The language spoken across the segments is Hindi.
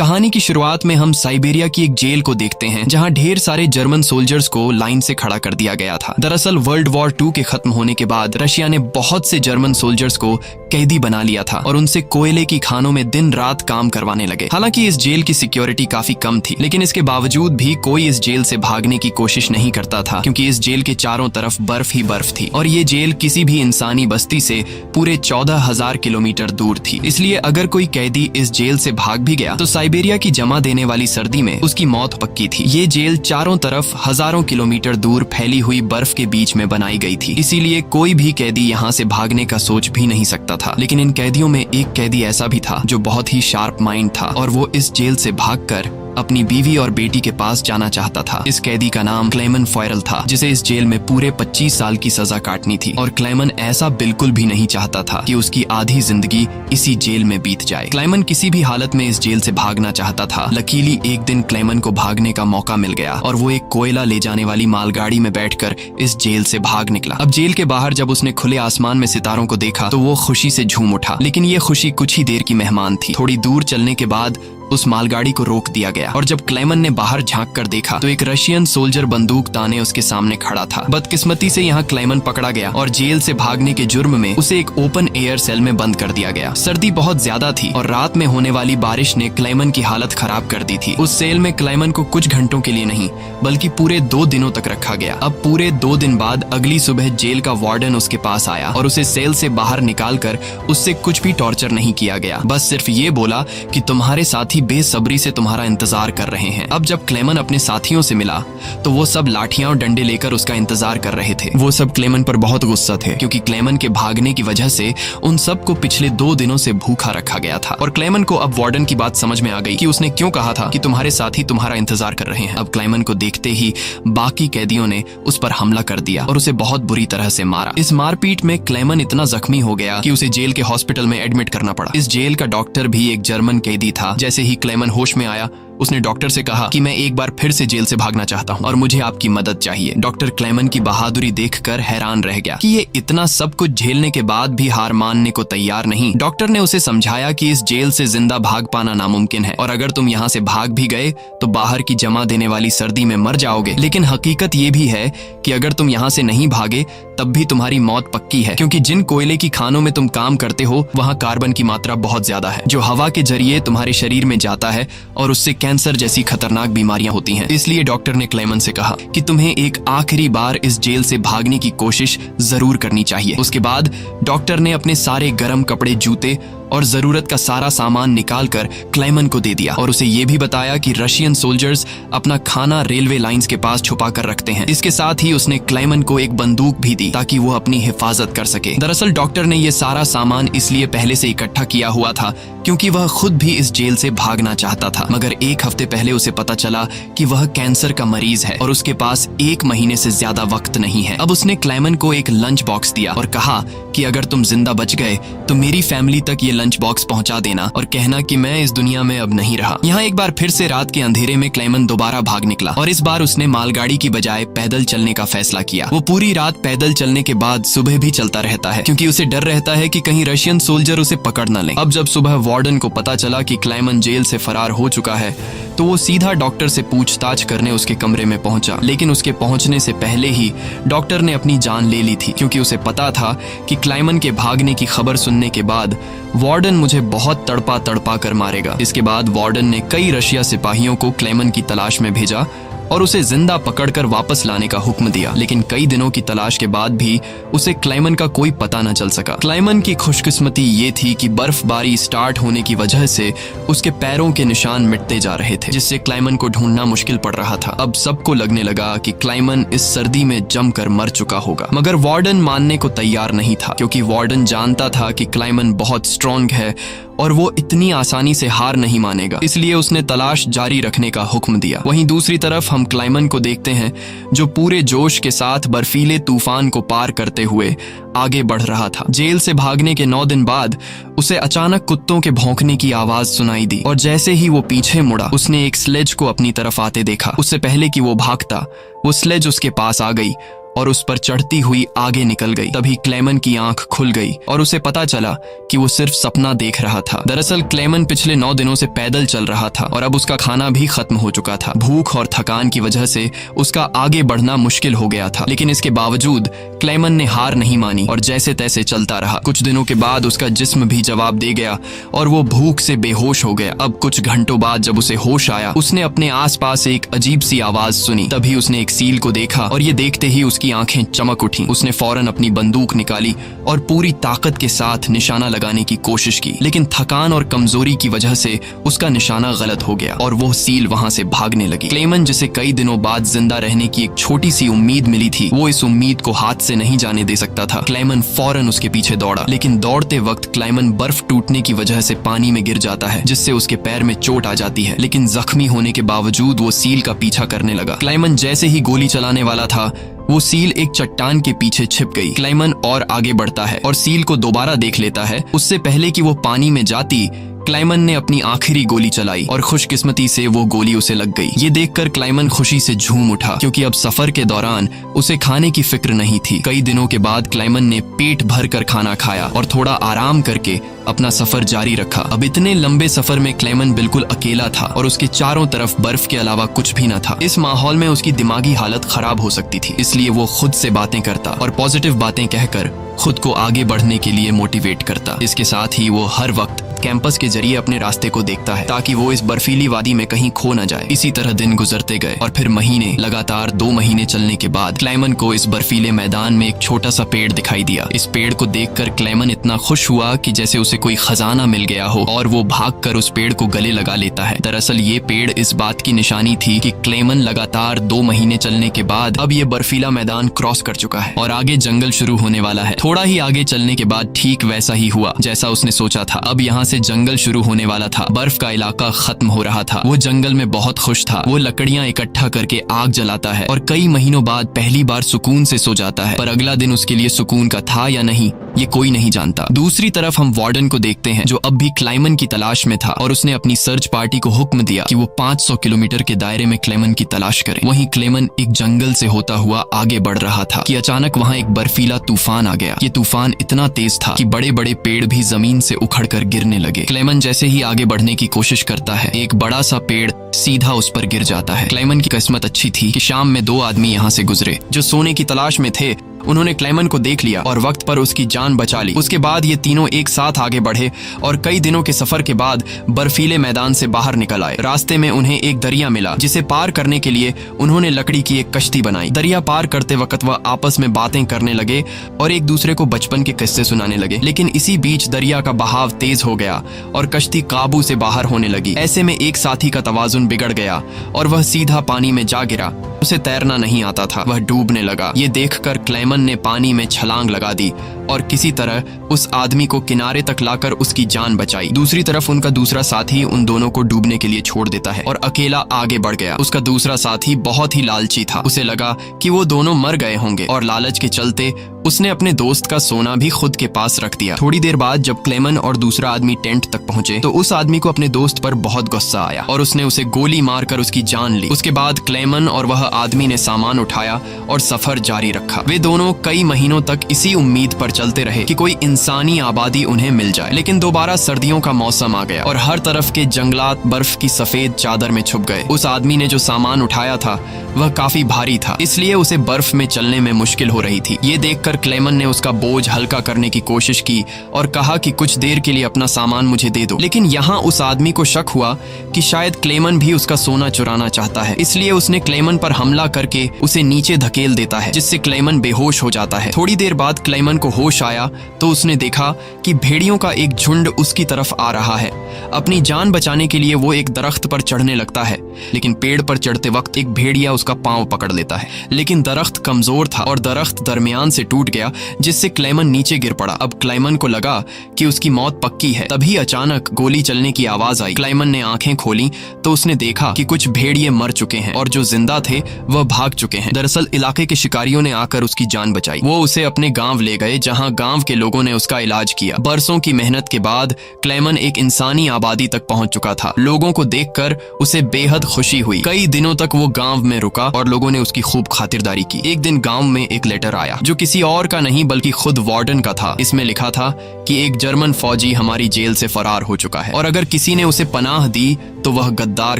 कहानी की शुरुआत में हम साइबेरिया की एक जेल को देखते हैं जहां ढेर सारे जर्मन सोल्जर्स को लाइन से खड़ा कर दिया गया था। दरअसल वर्ल्ड वॉर 2 के खत्म होने के बाद रशिया ने बहुत से जर्मन सोल्जर्स को कैदी बना लिया था और उनसे कोयले की खानों में दिन रात काम करवाने लगे। हालांकि इस जेल की सिक्योरिटी काफी कम थी, लेकिन इसके बावजूद भी कोई इस जेल से भागने की कोशिश नहीं करता था, क्योंकि इस जेल के चारों तरफ बर्फ ही बर्फ थी और ये जेल किसी भी इंसानी बस्ती से पूरे 14,000 किलोमीटर दूर थी। इसलिए अगर कोई कैदी इस जेल से भाग भी गया तो साइबेरिया की जमा देने वाली सर्दी में उसकी मौत पक्की थी। ये जेल चारों तरफ हजारों किलोमीटर दूर फैली हुई बर्फ के बीच में बनाई गई थी, इसीलिए कोई भी कैदी यहाँ से भागने का सोच भी नहीं सकता था। लेकिन इन कैदियों में एक कैदी ऐसा भी था जो बहुत ही शार्प माइंड था और वो इस जेल से भागकर अपनी बीवी और बेटी के पास जाना चाहता था। इस कैदी का नाम क्लेमन फॉयरल था, जिसे इस जेल में पूरे 25 साल की सजा काटनी थी और क्लेमन ऐसा बिल्कुल भी नहीं चाहता था कि उसकी आधी जिंदगी इसी जेल में बीत जाए। क्लेमन किसी भी हालत में इस जेल से भागना चाहता था। लकीली एक दिन क्लेमन को भागने का मौका मिल गया और वो एक कोयला ले जाने वाली मालगाड़ी में बैठकर इस जेल से भाग निकला। अब जेल के बाहर जब उसने खुले आसमान में सितारों को देखा तो वो खुशी से झूम उठा, लेकिन ये खुशी कुछ ही देर की मेहमान थी। थोड़ी दूर चलने के बाद उस मालगाड़ी को रोक दिया गया और जब क्लेमन ने बाहर झांक कर देखा तो एक रशियन सोल्जर बंदूक ताने उसके सामने खड़ा था। बदकिस्मती से यहाँ क्लेमन पकड़ा गया और जेल से भागने के जुर्म में उसे एक ओपन एयर सेल में बंद कर दिया गया। सर्दी बहुत ज्यादा थी और रात में होने वाली बारिश ने क्लेमन की हालत खराब कर दी थी। उस सेल में क्लेमन को कुछ घंटों के लिए नहीं बल्कि पूरे 2 दिनों तक रखा गया। अब पूरे 2 दिन बाद अगली सुबह जेल का वार्डन उसके पास आया और उसे सेल से बाहर निकाल कर उससे कुछ भी टॉर्चर नहीं किया गया। बस सिर्फ ये बोला कि तुम्हारे साथी बेसब्री से तुम्हारा इंतजार कर रहे हैं। अब जब क्लेमन अपने साथियों से मिला तो वो सब लाठियां और डंडे लेकर उसका इंतजार कर रहे थे। वो सब क्लेमन पर बहुत गुस्सा थे, क्योंकि क्लेमन के भागने की वजह से उन सबको पिछले 2 दिनों से भूखा रखा गया था। और क्लेमन को अब वार्डन की बात समझ में आ गई कि उसने क्यों कहा था कि तुम्हारे साथी तुम्हारा इंतजार कर रहे हैं। अब क्लेमन को देखते ही बाकी कैदियों ने उस पर हमला कर दिया और उसे बहुत बुरी तरह से मारा। इस मारपीट में क्लेमन इतना जख्मी हो गया कि उसे जेल के हॉस्पिटल में एडमिट करना पड़ा। इस जेल का डॉक्टर भी एक जर्मन कैदी था। जैसे ही क्लेमन होश में आया उसने डॉक्टर से कहा कि मैं एक बार फिर से जेल से भागना चाहता हूं और मुझे आपकी मदद चाहिए। डॉक्टर क्लेमन की बहादुरी देखकर हैरान रह गया कि ये इतना सब कुछ झेलने के बाद भी हार मानने को तैयार नहीं। डॉक्टर ने उसे समझाया कि इस जेल से जिंदा भाग पाना नामुमकिन है और अगर तुम यहाँ से भाग भी गए तो बाहर की जमा देने वाली सर्दी में मर जाओगे। लेकिन हकीकत ये भी है कि अगर तुम यहाँ से नहीं भागे तब भी तुम्हारी मौत पक्की है, क्योंकि जिन कोयले की खानों में तुम काम करते हो वहाँ कार्बन की मात्रा बहुत ज्यादा है, जो हवा के जरिए तुम्हारे शरीर में जाता है और उससे कैंसर जैसी खतरनाक बीमारियां होती हैं। इसलिए डॉक्टर ने क्लेमन से कहा कि तुम्हें एक आखिरी बार इस जेल से भागने की कोशिश जरूर करनी चाहिए। उसके बाद डॉक्टर ने अपने सारे गर्म कपड़े, जूते और जरूरत का सारा सामान निकालकर क्लेमन को दे दिया और उसे ये भी बताया कि रशियन सोल्जर्स अपना खाना रेलवे लाइंस के पास छुपा कर रखते हैं। इसके साथ ही उसने क्लेमन को एक बंदूक भी दी ताकि वो अपनी हिफाजत कर सके। दरअसल डॉक्टर ने ये सारा सामान इसलिए पहले से इकट्ठा किया हुआ था क्योंकि वह खुद भी इस जेल से भागना चाहता था, मगर 1 हफ्ते पहले उसे पता चला कि वह कैंसर का मरीज है और उसके पास 1 महीने से ज्यादा वक्त नहीं है। अब उसने क्लेमन को एक लंच बॉक्स दिया और कहा कि अगर तुम जिंदा बच गए तो मेरी फैमिली तक ये लंच बॉक्स पहुंचा देना और कहना कि मैं इस दुनिया में अब नहीं रहा। यहाँ एक बार फिर से रात के अंधेरे में क्लेमन दोबारा भाग निकला और इस बार उसने मालगाड़ी की बजाय पैदल चलने का फैसला किया। वो पूरी रात पैदल चलने के बाद सुबह भी चलता रहता है, क्योंकि उसे डर रहता है कि कहीं रशियन सोल्जर उसे पकड़ न लें। अब जब सुबह वार्डन को पता चला कि क्लेमन जेल से फरार हो चुका है तो वो सीधा डॉक्टर से पूछताछ करने उसके कमरे में पहुंचा। लेकिन उसके पहुंचने से पहले ही डॉक्टर ने अपनी जान ले ली थी, क्योंकि उसे पता था कि क्लेमन के भागने की खबर सुनने के बाद वार्डन मुझे बहुत तड़पा तड़पा कर मारेगा। इसके बाद वार्डन ने कई रशिया सिपाहियों को क्लेमन की तलाश में भेजा और उसे जिंदा पकड़कर वापस लाने का हुक्म दिया। लेकिन कई दिनों की तलाश के बाद भी उसे क्लेमन का कोई पता न चल सका। क्लेमन की खुशकिस्मती ये थी कि बर्फबारी स्टार्ट होने की वजह से उसके पैरों के निशान मिटते जा रहे थे, जिससे क्लेमन को ढूंढना मुश्किल पड़ रहा था। अब सबको लगने लगा कि क्लेमन इस सर्दी में जमकर मर चुका होगा, मगर वार्डन मानने को तैयार नहीं था, क्योंकि वार्डन जानता था कि क्लेमन बहुत स्ट्रॉन्ग है और वो इतनी आसानी से हार नहीं मानेगा। इसलिए उसने तलाश जारी रखने का हुक्म दिया। वहीं दूसरी तरफ हम क्लेमन को देखते हैं जो पूरे जोश के साथ बर्फीले तूफान को पार करते हुए आगे बढ़ रहा था। जेल से भागने के 9 दिन बाद उसे अचानक कुत्तों के भौंकने की आवाज सुनाई दी और जैसे ही वो पीछे मुड़ा उसने एक स्लेज को अपनी तरफ आते देखा। उससे पहले कि वो भागता वो स्लेज उसके पास आ गई और उस पर चढ़ती हुई आगे निकल गई। तभी क्लेमन की आंख खुल गई और उसे पता चला कि वो सिर्फ सपना देख रहा था। दरअसल क्लेमन पिछले 9 दिनों से पैदल चल रहा था और अब उसका खाना भी खत्म हो चुका था। भूख और थकान की वजह से उसका आगे बढ़ना मुश्किल हो गया था, लेकिन इसके बावजूद क्लेमन ने हार नहीं मानी और जैसे तैसे चलता रहा। कुछ दिनों के बाद उसका जिस्म भी जवाब दे गया और वो भूख से बेहोश हो गया। अब कुछ घंटों बाद जब उसे होश आया, उसने अपने आसपास एक अजीब सी आवाज सुनी। तभी उसने एक सील को देखा और ये देखते ही उसकी आंखें चमक उठी। उसने फौरन अपनी बंदूक निकाली और पूरी ताकत के साथ निशाना लगाने की कोशिश की, लेकिन थकान और कमजोरी की वजह से उसका निशाना गलत हो गया और वो सील वहां से भागने लगी। क्लेमन, जिसे कई दिनों बाद जिंदा रहने की एक छोटी सी उम्मीद मिली थी, वो इस उम्मीद को हाथ से नहीं जाने दे सकता था। क्लेमन फौरन उसके पीछे दौड़ा, लेकिन दौड़ते वक्त क्लेमन बर्फ टूटने की वजह से पानी में गिर जाता है, जिससे उसके पैर में चोट आ जाती है। लेकिन जख्मी होने के बावजूद वो सील का पीछा करने लगा। क्लेमन जैसे ही गोली चलाने वाला था, वो सील एक चट्टान के पीछे छिप गई। क्लेमन और आगे बढ़ता है और सील को दोबारा देख लेता है। उससे पहले कि वो पानी में जाती, क्लेमन ने अपनी आखिरी गोली चलाई और खुशकिस्मती से वो गोली उसे लग गई। ये देखकर क्लेमन खुशी से झूम उठा, क्योंकि अब सफर के दौरान उसे खाने की फिक्र नहीं थी। कई दिनों के बाद क्लेमन ने पेट भर कर खाना खाया और थोड़ा आराम करके अपना सफर जारी रखा। अब इतने लंबे सफर में क्लेमन बिल्कुल अकेला था और उसके चारों तरफ बर्फ के अलावा कुछ भी न था। इस माहौल में उसकी दिमागी हालत खराब हो सकती थी, इसलिए वो खुद से बातें करता और पॉजिटिव बातें कहकर खुद को आगे बढ़ने के लिए मोटिवेट करता। इसके साथ ही वो हर वक्त कैंपस के जरिए अपने रास्ते को देखता है, ताकि वो इस बर्फीली वादी में कहीं खो न जाए। इसी तरह दिन गुजरते गए और फिर महीने, लगातार 2 महीने चलने के बाद क्लेमन को इस बर्फीले मैदान में एक छोटा सा पेड़ दिखाई दिया। इस पेड़ को देखकर क्लेमन इतना खुश हुआ कि जैसे उसे कोई खजाना मिल गया हो, और वो भागकर उस पेड़ को गले लगा लेता है। दरअसल ये पेड़ इस बात की निशानी थी कि क्लेमन लगातार 2 महीने चलने के बाद अब ये बर्फीला मैदान क्रॉस कर चुका है और आगे जंगल शुरू होने वाला है। थोड़ा ही आगे चलने के बाद ठीक वैसा ही हुआ जैसा उसने सोचा था। अब यहाँ से जंगल शुरू होने वाला था। बर्फ का इलाका खत्म हो रहा था। वो जंगल में बहुत खुश था। वो लकड़ियां इकट्ठा करके आग जलाता है और कई महीनों बाद पहली बार सुकून से सो जाता है। पर अगला दिन उसके लिए सुकून का था या नहीं, ये कोई नहीं जानता। दूसरी तरफ हम वार्डन को देखते हैं, जो अब भी क्लेमन की तलाश में था और उसने अपनी सर्च पार्टी को हुक्म दिया कि वो 500 किलोमीटर के दायरे में क्लेमन की तलाश करें। वहीं क्लेमन एक जंगल से होता हुआ आगे बढ़ रहा था कि अचानक वहां एक बर्फीला तूफान आ गया। ये तूफान इतना तेज था कि बड़े बड़े पेड़ भी जमीन से उखड़कर गिरने लगे। क्लेमन जैसे ही आगे बढ़ने की कोशिश करता है, एक बड़ा सा पेड़ सीधा उस पर गिर जाता है। क्लेमन की किस्मत अच्छी थी कि शाम में 2 आदमी यहाँ से गुजरे जो सोने की तलाश में थे। उन्होंने क्लेमन को देख लिया और वक्त पर उसकी जान बचा ली। उसके बाद ये तीनों एक साथ आगे बढ़े और कई दिनों के सफर के बाद बर्फीले मैदान से बाहर निकल आए। रास्ते में उन्हें एक दरिया मिला, जिसे पार करने के लिए उन्होंने लकड़ी की एक कश्ती बनाई। दरिया पार करते वक्त वह आपस में बातें करने लगे और एक दूसरे को बचपन के किस्से सुनाने लगे। लेकिन इसी बीच दरिया का बहाव तेज हो गया और कश्ती काबू से बाहर होने लगी। ऐसे में एक साथी का तवाजुन बिगड़ गया और वह सीधा पानी में जा गिरा। उसे तैरना नहीं आता था, वह डूबने लगा। ये देखकर क्लेमन ने पानी में छलांग लगा दी और किसी तरह उस आदमी को किनारे तक लाकर उसकी जान बचाई। दूसरी तरफ उनका दूसरा साथी उन दोनों को डूबने के लिए छोड़ देता है और अकेला आगे बढ़ गया। उसका दूसरा साथी बहुत ही लालची था। उसे लगा कि वो दोनों मर गए होंगे और लालच के चलते उसने अपने दोस्त का सोना भी खुद के पास रख दिया। थोड़ी देर बाद जब क्लेमन और दूसरा आदमी टेंट तक पहुंचे तो उस आदमी को अपने दोस्त पर बहुत गुस्सा आया और उसने उसे गोली मारकर उसकी जान ली। उसके बाद क्लेमन और वह आदमी ने सामान उठाया और सफर जारी रखा। वे दोनों कई महीनों तक इसी उम्मीद पर चलते रहे कि कोई इंसानी आबादी उन्हें मिल जाए। लेकिन दोबारा सर्दियों का मौसम आ गया और हर तरफ के जंगलात बर्फ की सफेद चादर में छुप गए। उस आदमी ने जो सामान उठाया था वह काफी भारी था, इसलिए उसे बर्फ में चलने में मुश्किल हो रही थी। ये देखकर क्लेमन ने उसका बोझ हल्का करने की कोशिश की और कहा कि कुछ देर के लिए अपना सामान मुझे दे दो। लेकिन यहाँ उस आदमी को शक हुआ कि शायद क्लेमन भी उसका सोना चुराना चाहता है, इसलिए उसने क्लेमन पर हमला करके उसे नीचे धकेल देता है, जिससे क्लेमन बेहोश हो जाता है। थोड़ी देर बाद क्लेमन को होश आया तो उसने देखा कि भेड़ियों का एक झुंड उसकी तरफ आ रहा है। अपनी जान बचाने के लिए वो एक दरख्त पर चढ़ने लगता है, लेकिन पेड़ पर चढ़ते वक्त एक भेड़िया उसका पांव पकड़ लेता है। लेकिन दरख्त कमजोर था और दरख्त दरमियान से टूट टूट गया जिससे क्लेमन नीचे गिर पड़ा। अब क्लेमन को लगा कि उसकी मौत पक्की है। तभी अचानक गोली चलने की आवाज आई। क्लेमन ने आंखें खोली तो उसने देखा कि कुछ भेड़िए मर चुके हैं और जो जिंदा थे वह भाग चुके हैं। दरअसल इलाके के शिकारियों ने आकर उसकी जान बचाई। वो उसे अपने गांव ले गए जहां गांव के लोगों ने उसका इलाज किया। बरसों की मेहनत के बाद क्लेमन एक इंसानी आबादी तक पहुंच चुका था। लोगों को देखकर उसे बेहद खुशी हुई। कई दिनों तक वो गांव में रुका और लोगों ने उसकी खूब खातिरदारी की। एक दिन गांव में एक लेटर आया जो किसी और का नहीं बल्कि खुद वार्डन का था। इसमें लिखा था कि एक जर्मन फौजी हमारी जेल से फरार हो चुका है और अगर किसी ने उसे पनाह दी तो वह गद्दार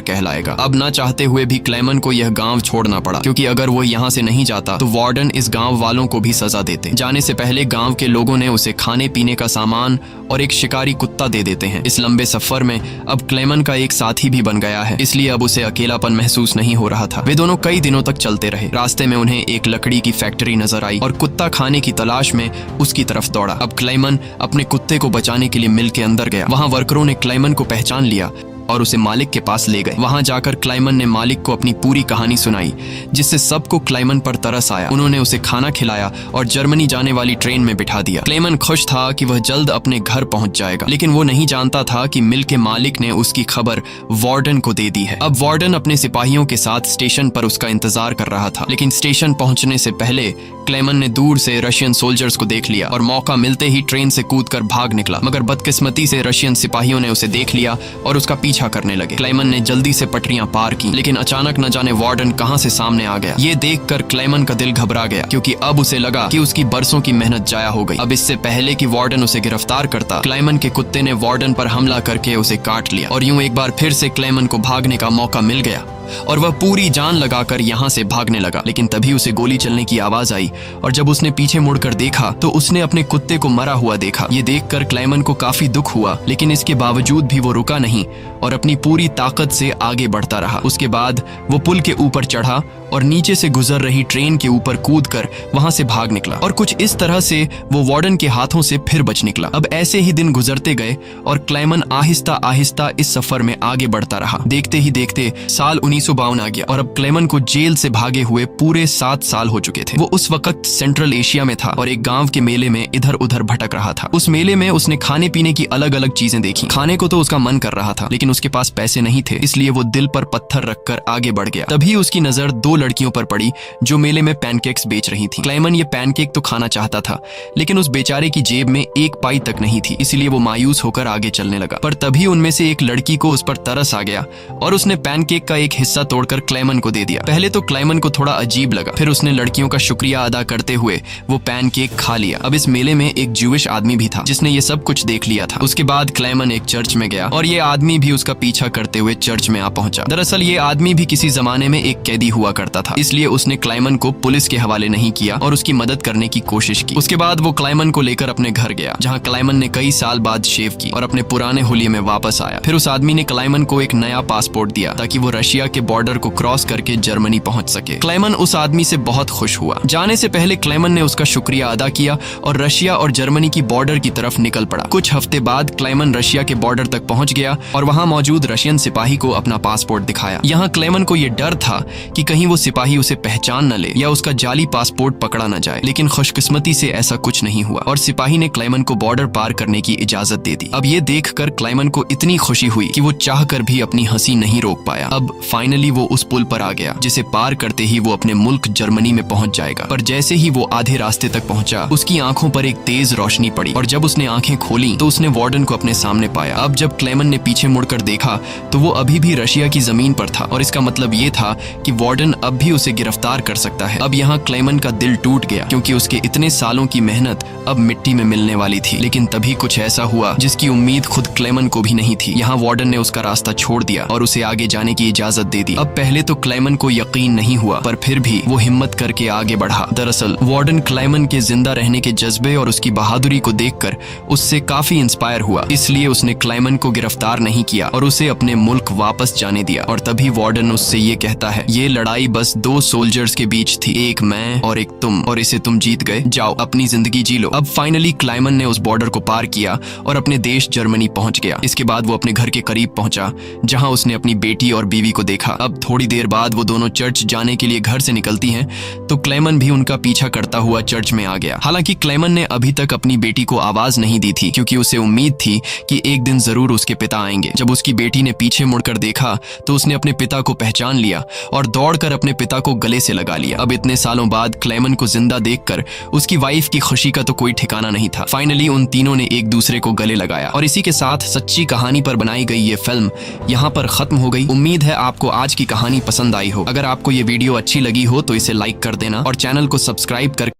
कहलाएगा। अब ना चाहते हुए भी क्लेमन को यह गांव छोड़ना पड़ा, क्योंकि अगर वो यहाँ से नहीं जाता तो वार्डन इस गांव वालों को भी सजा देते। जाने से पहले गांव के लोगों ने उसे खाने पीने का सामान और एक शिकारी कुत्ता दे देते हैं। इस लंबे सफर में अब क्लेमन का एक साथी भी बन गया है, इसलिए अब उसे अकेलापन महसूस नहीं हो रहा था। वे दोनों कई दिनों तक चलते रहे। रास्ते में उन्हें एक लकड़ी की फैक्ट्री नजर आई और कुत्ता खाने की तलाश में उसकी तरफ दौड़ा। अब क्लेमन अपने कुत्ते को बचाने के लिए मिल के अंदर गया। वहां वर्करों ने क्लेमन को पहचान लिया और उसे मालिक के पास ले गए। वहां जाकर क्लेमन ने मालिक को अपनी पूरी कहानी सुनाई, जिससे सबको क्लेमन पर तरस आया। उन्होंने उसे खाना खिलाया और जर्मनी जाने वाली ट्रेन में बिठा दिया। क्लेमन खुश था कि वह जल्द अपने घर पहुंच जाएगा, लेकिन वो नहीं जानता था कि मिल के मालिक ने उसकी खबर वार्डन को दे दी है। अब वार्डन अपने सिपाहियों के साथ स्टेशन पर उसका इंतजार कर रहा था, लेकिन स्टेशन पहुंचने से पहले क्लेमन ने दूर से रशियन सोल्जर्स को देख लिया और मौका मिलते ही ट्रेन से कूदकर भाग निकला। मगर बदकिस्मती से रशियन सिपाहियों ने उसे देख लिया और उसका पीछा करने लगे। क्लेमन ने जल्दी से पटरियां पार की, लेकिन अचानक न जाने वार्डन कहां से सामने आ गया। ये देखकर क्लेमन का दिल घबरा गया, क्योंकि अब उसे लगा कि उसकी बरसों की मेहनत जाया हो गई। अब इससे पहले कि वार्डन उसे गिरफ्तार करता, क्लेमन के कुत्ते ने वार्डन पर हमला करके उसे काट लिया और यूं एक बार फिर से क्लेमन को भागने का मौका मिल गया और वह पूरी जान लगाकर यहाँ से भागने लगा। लेकिन तभी उसे गोली चलने की आवाज आई और जब उसने पीछे मुड़कर देखा तो उसने अपने कुत्ते को मरा हुआ देखा। ये देखकर क्लेमन को काफी दुख हुआ, लेकिन इसके बावजूद भी वो रुका नहीं और अपनी पूरी ताकत से आगे बढ़ता रहा। उसके बाद वो पुल के ऊपर चढ़ा और नीचे से गुजर रही ट्रेन के ऊपर कूदकर वहां से भाग निकला और कुछ इस तरह से वो वार्डन के हाथों से फिर बच निकला। अब ऐसे ही दिन गुजरते गए और क्लेमन आहिस्ता आहिस्ता इस सफर में आगे बढ़ता रहा। देखते ही देखते साल 1952 आ गया और अब क्लेमन को जेल से भागे हुए पूरे 7 साल हो चुके थे। वो उस वक्त सेंट्रल एशिया में था और एक गांव के मेले में इधर उधर भटक रहा था। उस मेले में उसने खाने पीने की अलग अलग चीजें देखी। खाने को तो उसका मन कर रहा था, लेकिन उसके पास पैसे नहीं थे, इसलिए वो दिल पर पत्थर रखकर आगे बढ़ गया। तभी उसकी नजर 2 लड़कियों पर पड़ी जो मेले में पैनकेक्स बेच रही थी। क्लेमन ये पैनकेक तो खाना चाहता था, लेकिन उस बेचारे की जेब में 1 पाई तक नहीं थी, इसलिए वो मायूस होकर आगे चलने लगा। पर तभी उनमें से एक लड़की को उस पर तरस आ गया और उसने पैनकेक का एक हिस्सा तोड़कर क्लेमन को दे दिया। पहले तो क्लेमन को थोड़ा अजीब लगा, फिर उसने लड़कियों का शुक्रिया अदा करते हुए वो पैनकेक खा लिया। अब इस मेले में एक ज्यूइश आदमी भी था जिसने ये सब कुछ देख लिया था। उसके बाद क्लेमन एक चर्च में गया और ये आदमी भी उसका पीछा करते हुए चर्च में आ पहुंचा। दरअसल ये आदमी भी किसी जमाने में एक कैदी हुआ करता था, इसलिए उसने क्लेमन को पुलिस के हवाले नहीं किया और उसकी मदद करने की कोशिश की। उसके बाद वो क्लेमन को लेकर अपने घर गया, जहां क्लेमन ने कई साल बाद शेव की और अपने पुराने हुलिये में वापस आया। फिर उस आदमी ने क्लेमन को एक नया पासपोर्ट दिया ताकि वो रशिया के बॉर्डर को क्रॉस करके जर्मनी पहुंच सके। क्लेमन उस आदमी से बहुत खुश हुआ। जाने से पहले क्लेमन ने उसका शुक्रिया अदा किया और रशिया और जर्मनी की बॉर्डर की तरफ निकल पड़ा। कुछ हफ्ते बाद क्लेमन रशिया के बॉर्डर तक पहुंच गया और वहां मौजूद रशियन सिपाही को अपना पासपोर्ट दिखाया। यहाँ क्लेमन को यह डर था कि कहीं वो सिपाही उसे पहचान न ले या उसका जाली पासपोर्ट पकड़ा न जाए, लेकिन खुशकिस्मती से ऐसा कुछ नहीं हुआ और सिपाही ने क्लेमन को बॉर्डर पार करने की इजाजत दे दी। अब ये देखकर क्लेमन को इतनी खुशी हुई कि वो चाहकर भी अपनी हंसी नहीं रोक पाया। अब फाइनली वो उस पुल पर आ गया जिसे पार करते ही वो अपने मुल्क जर्मनी में पहुंच जाएगा। पर जैसे ही वो आधे रास्ते तक पहुंचा, उसकी आंखों पर एक तेज रोशनी पड़ी और जब उसने आंखें खोली तो उसने वार्डन को अपने सामने पाया। अब जब क्लेमन ने पीछे मुड़कर देखा तो वो अभी भी रशिया की जमीन पर था और इसका मतलब ये था कि वार्डन अब भी उसे गिरफ्तार कर सकता है। अब यहाँ क्लेमन का दिल टूट गया, क्योंकि उसके इतने सालों की मेहनत अब मिट्टी में मिलने वाली थी। लेकिन तभी कुछ ऐसा हुआ जिसकी उम्मीद खुद क्लेमन को भी नहीं थी। यहाँ वार्डन ने उसका रास्ता छोड़ दिया और उसे आगे जाने की इजाजत दे दी। अब पहले तो क्लेमन को यकीन नहीं हुआ, पर फिर भी वो हिम्मत करके आगे बढ़ा। दरअसल वार्डन क्लेमन के जिंदा रहने के जज्बे और उसकी बहादुरी को देखकर उससे काफी इंस्पायर हुआ, इसलिए उसने क्लेमन को गिरफ्तार नहीं किया और उसे अपने मुल्क वापस जाने दिया। और तभी वार्डन उससे ये कहता है, ये लड़ाई बस दो सोल्जर्स के बीच थी, एक मैं और एक तुम, और इसे तुम जीत गए। जाओ अपनी जिंदगी जी लो। अब फाइनली क्लाइमन ने उस बॉर्डर को पार किया और अपने देश जर्मनी पहुंच गया। इसके बाद वो अपने घर के करीब पहुंचा जहां उसने अपनी बेटी और बीवी को देखा। अब थोड़ी देर बाद वो दोनों चर्च जाने के लिए घर से निकलती हैं तो क्लेमन भी उनका पीछा करता हुआ चर्च में आ गया। हालांकि क्लेमन ने अभी तक अपनी बेटी को आवाज नहीं दी थी क्योंकि उसे उम्मीद थी कि एक दिन जरूर उसके पिता आएंगे। जब उसकी बेटी ने पीछे मुड़कर देखा तो उसने अपने पिता को पहचान लिया और दौड़कर अपने पिता को गले से लगा लिया। अब इतने सालों बाद क्लेमन को जिंदा देखकर उसकी वाइफ की खुशी का तो कोई ठिकाना नहीं था। फाइनली उन तीनों ने एक दूसरे को गले लगाया और इसी के साथ सच्ची कहानी पर बनाई गई ये फिल्म यहाँ पर खत्म हो गई। उम्मीद है आपको आज की कहानी पसंद आई हो। अगर आपको ये वीडियो अच्छी लगी हो तो इसे लाइक कर देना और चैनल को सब्सक्राइब कर